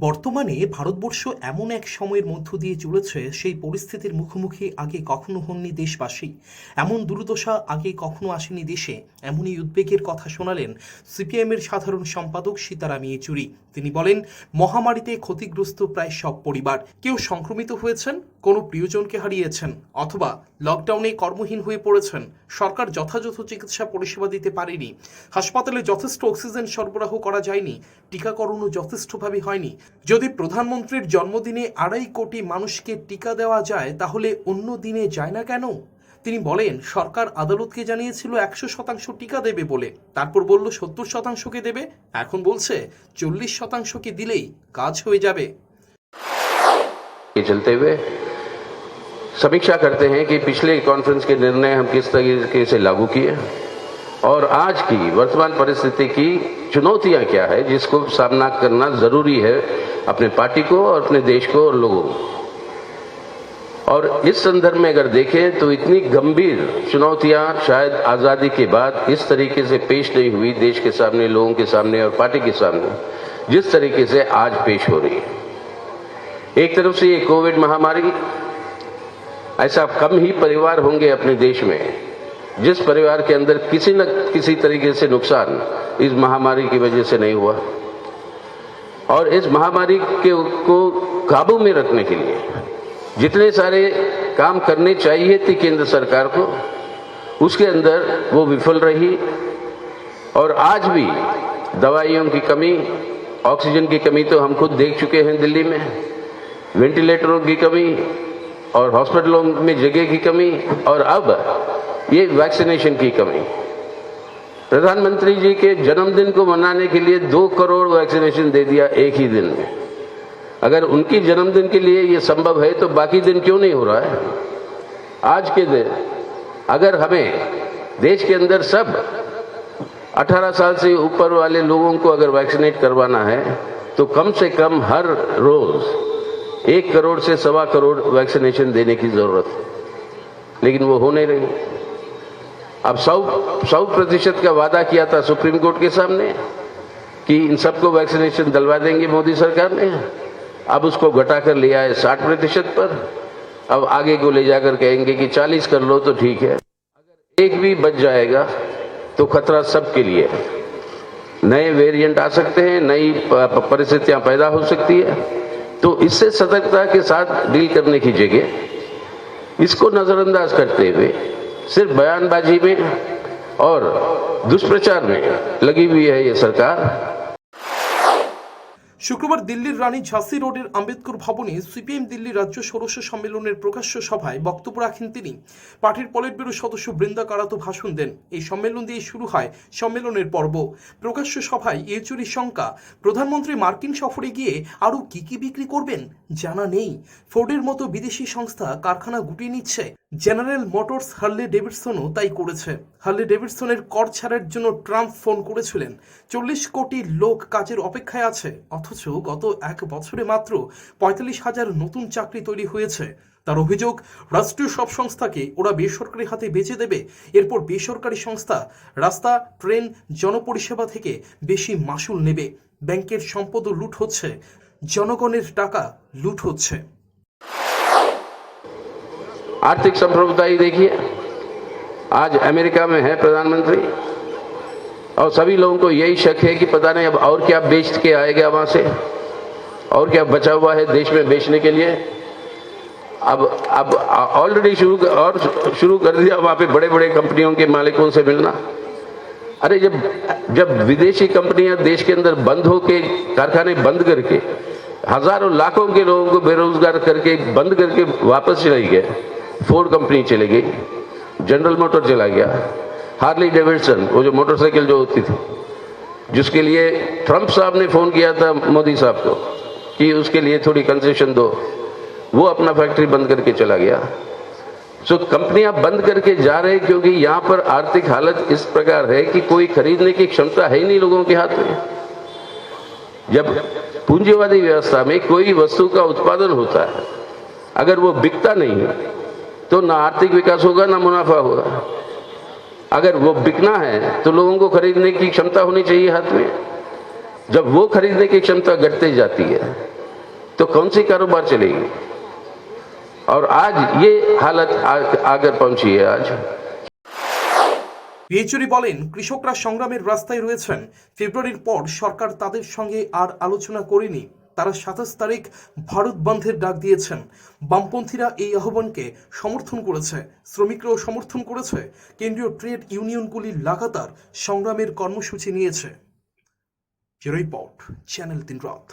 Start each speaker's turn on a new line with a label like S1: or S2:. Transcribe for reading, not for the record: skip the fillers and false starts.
S1: বর্তমানে ভারতবর্ষ এমন এক সময়ের মধ্য দিয়ে চলেছে, সেই পরিস্থিতির মুখোমুখি আগে কখনো হননি দেশবাসী। এমন দুর্দশা আগে কখনো আসেনি দেশে। এমনই উদ্বেগের কথা শোনালেন সিপিএমের সাধারণ সম্পাদক সীতারাম ইয়েচুরি। তিনি বলেন, মহামারীতে ক্ষতিগ্রস্ত প্রায় সব পরিবার। কেউ সংক্রমিত হয়েছেন, কোনো প্রিয়জনকে হারিয়েছেন, অথবা লকডাউনে কর্মহীন হয়ে পড়েছেন। সরকার যথাযথ চিকিৎসা পরিষেবা দিতে পারেনি, হাসপাতালে যথেষ্ট অক্সিজেন সরবরাহ করা যায়নি, টিকাকরণও যথেষ্টভাবে হয়নি। যদি প্রধানমন্ত্রীর জন্মদিনে 2.5 কোটি মানুষকে টিকা দেওয়া যায়, তাহলে অন্য দিনে যায় না কেন? তিনি বলেন, সরকার আদালতকে জানিয়েছিল 100% টিকা দেবে বলে, তারপর বলল 70%কে দেবে, এখন বলছে 40%কে দিলেই কাজ হয়ে যাবে।
S2: चलते हुए समीक्षा करते हैं कि पिछले कॉन्फ्रेंस के निर्णय हम किस तरीके से लागू किए और आज की वर्तमान परिस्थिति की चुनौतियां क्या है, जिसको सामना करना जरूरी है अपने पार्टी को और अपने देश को और लोगों को। और इस संदर्भ में अगर देखें तो इतनी गंभीर चुनौतियां शायद आजादी के बाद इस तरीके से पेश नहीं हुई देश के सामने, लोगों के सामने और पार्टी के सामने, जिस तरीके से आज पेश हो रही है। एक तरफ से ये कोविड महामारी, ऐसा कम ही परिवार होंगे अपने देश में जिस परिवार के अंदर किसी न किसी तरीके से नुकसान इस महामारी की वजह से नहीं हुआ। और इस महामारी को काबू में रखने के लिए जितने सारे काम करने चाहिए थे केंद्र सरकार को, उसके अंदर वो विफल रही। और आज भी दवाइयों की कमी, ऑक्सीजन की कमी तो हम खुद देख चुके हैं दिल्ली में, वेंटिलेटरों की कमी और हॉस्पिटलों में जगह की कमी, और अब ये वैक्सीनेशन की कमी। प्रधानमंत्री जी के जन्मदिन को मनाने के लिए 2 करोड़ वैक्सीनेशन दे दिया एक ही दिन में। अगर उनकी जन्मदिन के लिए ये संभव है तो बाकी दिन क्यों नहीं हो रहा है? आज के दिन अगर हमें देश के अंदर सब 18 साल से ऊपर वाले लोगों को अगर वैक्सीनेट करवाना है तो कम से कम हर रोज 1 करोड़ से 1.25 करोड़ वैक्सीनेशन देने की जरूरत है, लेकिन वो हो नहीं रही। अब 100% का वादा किया था सुप्रीम कोर्ट के सामने कि इन सबको वैक्सीनेशन दिलवा देंगे मोदी सरकार ने, अब उसको घटाकर लिया है 60% पर। अब आगे को ले जाकर कहेंगे कि 40 कर लो तो ठीक है। अगर एक भी बच जाएगा तो खतरा सबके लिए है। नए वेरिएंट आ सकते हैं, नई परिस्थितियां पैदा हो सकती है, तो इससे सतर्कता के साथ डील करने की जगह इसको नजरअंदाज करते हुए सिर्फ बयानबाजी में और दुष्प्रचार में लगी हुई है ये सरकार।
S1: শুক্রবার দিল্লির রানী ঝাঁসি রোডের আম্বেদকর ভবনে সিপিএম দিল্লি রাজ্য ষোড়শ সম্মেলনের প্রকাশ্য সভায় বক্তব্য রাখেন তিনি। পার্টির পলিট ব্যুরো সদস্য বৃন্দা কারাতো ভাষণ দেন। এই সম্মেলন দিয়ে শুরু হয় সম্মেলনের পর্ব। প্রকাশ্য সভায় ইয়েচুরির শঙ্কা, প্রধানমন্ত্রী মার্কিন সফরে গিয়ে আরও কি বিক্রি করবেন জানা নেই। ফোর্ডের মতো বিদেশি সংস্থা কারখানা গুটিয়ে নিচ্ছে। জেনারেল মোটরস হার্লে ডেভিডসনও তাই করেছে। হার্লে ডেভিডসনের কর ছাড়ের জন্য ট্রাম্প ফোন করেছিলেন। 40 কোটি লোক কাজের অপেক্ষায় আছে, অথচ গত 1 বছরে মাত্র 45,000 নতুন চাকরি তৈরি হয়েছে। তার অভিযোগ, রাষ্ট্রীয় সব সংস্থাকে ওরা বেসরকারি হাতে বেচে দেবে। এরপর বেসরকারি সংস্থা রাস্তা, ট্রেন, জনপরিষেবা থেকে বেশি মাসুল নেবে। ব্যাংকের সম্পদও লুট হচ্ছে, জনগণের টাকা লুট হচ্ছে।
S2: आर्थिक संप्रभुता ही देखिए, आज अमेरिका में है प्रधानमंत्री और सभी लोगों को यही शक है कि पता नहीं अब और क्या बेच के आएगा वहां से, और क्या बचा हुआ है देश में बेचने के लिए। अब ऑलरेडी शुरू कर दिया वहां पे बड़े बड़े कंपनियों के मालिकों से मिलना। अरे जब विदेशी कंपनियां देश के अंदर बंद होके, कारखाने बंद करके, हजारों लाखों के लोगों को बेरोजगार करके बंद करके वापस चले गए, फोर्ड कंपनी चली गई, जनरल मोटर चला गया, हार्ली डेविडसन वो जो मोटरसाइकिल जो होती थी, जिसके लिए ट्रंप साहब ने फोन किया था मोदी साहब को कि उसके लिए थोड़ी कंसेशन दो, वो अपना फैक्ट्री बंद करके चला गया। सो कंपनियां बंद करके जा रहे क्योंकि यहां पर आर्थिक हालत इस प्रकार है कि कोई खरीदने की क्षमता है ही नहीं लोगों के हाथ में। जब पूंजीवादी व्यवस्था में कोई वस्तु का उत्पादन होता है, अगर वो बिकता नहीं है तो ना आर्थिक विकास होगा ना मुनाफा होगा। अगर वो बिकना है तो लोगों को खरीदने की क्षमता होनी चाहिए हाथ में। जब वो खरीदने की क्षमता घटती जाती है तो कौन सी कारोबार चलेगी। और आज ये हालत आकर पहुंची है। आज
S1: ইয়েচুরি বলেন, কৃষকরা সংগ্রামের রাস্তায় রয়েছেন। ফেব্রুয়ারির পর সরকার তাদের সঙ্গে আর আলোচনা করেনি। তারা 27 তারিখ ভারত বন্ধের ডাক দিয়েছেন। বামপন্থীরা এই আহ্বানকে সমর্থন করেছে, শ্রমিকরাও সমর্থন করেছে। কেন্দ্রীয় ট্রেড ইউনিয়নগুলি লাগাতার সংগ্রামের কর্মসূচি নিয়েছে। রিপোর্ট চ্যানেল 3 রাত।